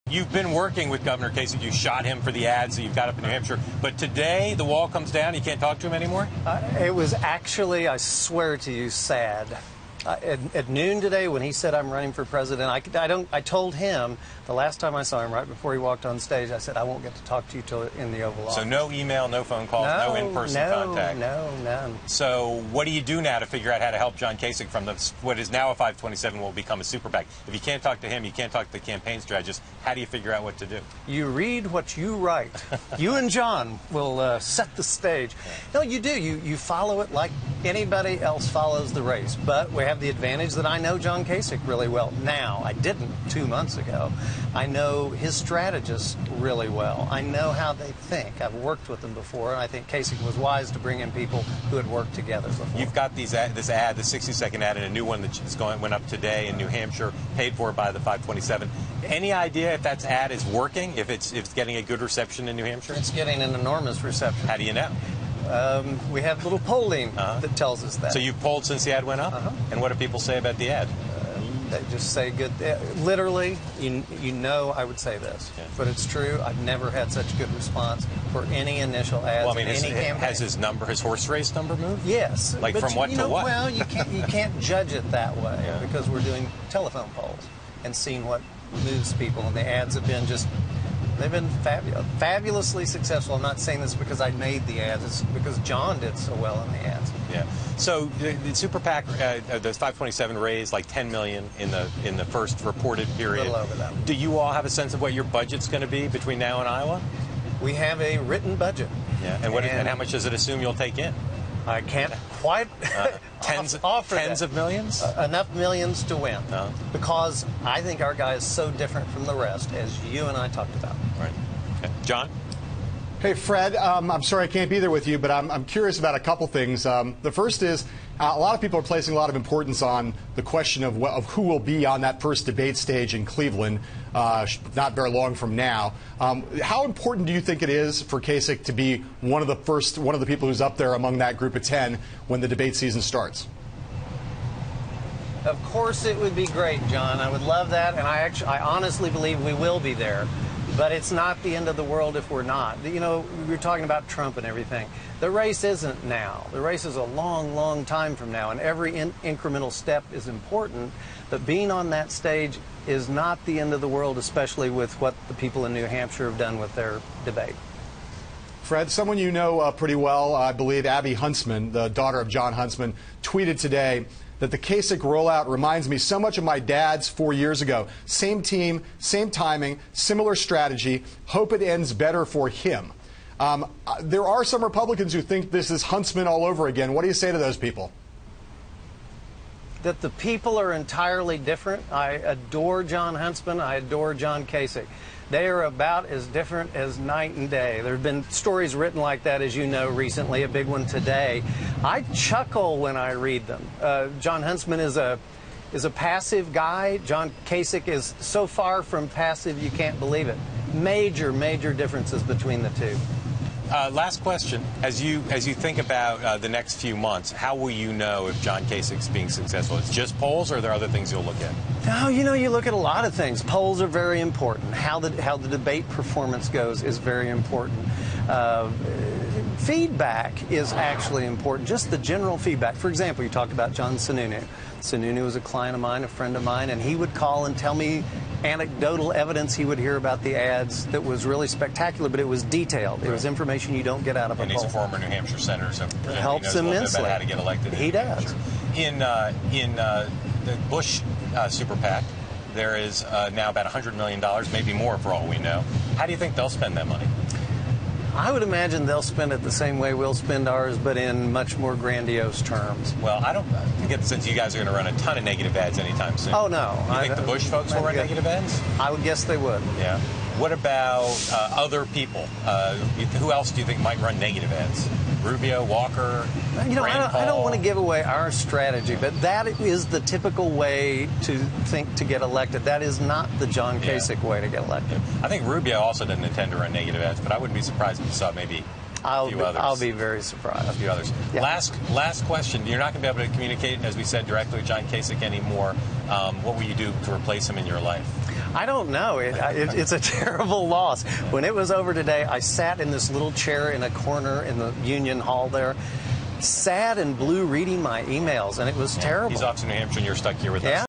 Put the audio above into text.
You've been working with Governor Kasich. You shot him for the ads that you've got up in New Hampshire. But today, the wall comes down. You can't talk to him anymore? It was actually, I swear to you, sad. At noon today, when he said I'm running for president, I told him the last time I saw him, right before he walked on stage, I said I won't get to talk to you till in the Oval Office. So no email, no phone calls, no in-person contact. No, none. So what do you do now to figure out how to help John Kasich from what is now a 527 will become a super PAC? If you can't talk to him, you can't talk to the campaign strategist. How do you figure out what to do? You read what you write. You and John will set the stage. No, you do. You follow it like anybody else follows the race. But we have the advantage that I know John Kasich really well now. I didn't 2 months ago. I know his strategists really well. I know how they think. I've worked with them before, and I think Kasich was wise to bring in people who had worked together before. You've got this ad, the 60-second ad, and a new one that went up today in New Hampshire, paid for by the 527. Any idea if that ad is working, if it's getting a good reception in New Hampshire? It's getting an enormous reception. How do you know? We have little polling that tells us that. So you've polled since the ad went up? And what do people say about the ad? They just say good. Literally, you know I would say this, but it's true. I've never had such good response for any initial ads. Well, I mean, any campaign. Has his horse race number moved? Yes. Like but from what to what? Well, you can't judge it that way because we're doing telephone polls and seeing what moves people, and the ads have been they've been fabulously successful. I'm not saying this because I made the ads. It's because John did so well in the ads. Yeah. So the Super PAC, the 527 raised like $10 million in the first reported period. A little over that. Do you all have a sense of what your budget's going to be between now and Iowa? We have a written budget. Yeah. And how much does it assume you'll take in? I can't quite offer tens of millions? Enough millions to win. Because I think our guy is so different from the rest, as you and I talked about. Right. Okay. John? Hey, Fred, I'm sorry I can't be there with you, but I'm curious about a couple things. The first is a lot of people are placing a lot of importance on the question of who will be on that first debate stage in Cleveland not very long from now. How important do you think it is for Kasich to be one of the people who's up there among that group of 10 when the debate season starts? Of course it would be great, John. I would love that, and I honestly believe we will be there. But it's not the end of the world if we're not. You know, we were talking about Trump and everything. The race isn't now. The race is a long, long time from now, and every incremental step is important. But being on that stage is not the end of the world, especially with what the people in New Hampshire have done with their debate. Fred, someone you know pretty well, I believe, Abby Huntsman, the daughter of John Huntsman, tweeted today that the Kasich rollout reminds me so much of my dad's 4 years ago. Same team, same timing, similar strategy. Hope it ends better for him. There are some Republicans who think this is Huntsman all over again. What do you say to those people? That the people are entirely different. I adore John Huntsman. I adore John Kasich. They are about as different as night and day. There have been stories written like that, as you know, recently, a big one today. I chuckle when I read them. John Huntsman is a passive guy. John Kasich is so far from passive you can't believe it. Major, major differences between the two. Last question. As you think about the next few months, how will you know if John Kasich's being successful? It's just polls, or are there other things you'll look at? No, you know, you look at a lot of things. Polls are very important. How the debate performance goes is very important. Feedback is actually important, just the general feedback. For example, you talked about John Sununu. Sununu was a client of mine, a friend of mine, and he would call and tell me anecdotal evidence he would hear about the ads that was really spectacular, but it was detailed. It was information you don't get out of a poll. And he's a former New Hampshire senator, so it helps he knows immensely. A little bit about how to get elected. He does. In the Bush Super PAC, there is now about $100 million, maybe more for all we know. How do you think they'll spend that money? I would imagine they'll spend it the same way we'll spend ours, but in much more grandiose terms. Well, I don't get the sense you guys are going to run a ton of negative ads anytime soon. Oh, no. You think the Bush folks will run negative ads? I would guess they would. Yeah. What about other people? Who else do you think might run negative ads? Rubio, Walker, You know, Rand Paul? I don't want to give away our strategy, but that is the typical way to think to get elected. That is not the John Kasich way to get elected. I think Rubio also doesn't intend to run negative ads, but I wouldn't be surprised if you saw maybe a few others. I'll be very surprised. A few others. Yeah. Last question. You're not going to be able to communicate, as we said, directly with John Kasich anymore. What will you do to replace him in your life? I don't know. It's a terrible loss. When it was over today, I sat in this little chair in a corner in the Union Hall there, sad and blue, reading my emails, and it was terrible. He's off to New Hampshire, and you're stuck here with us.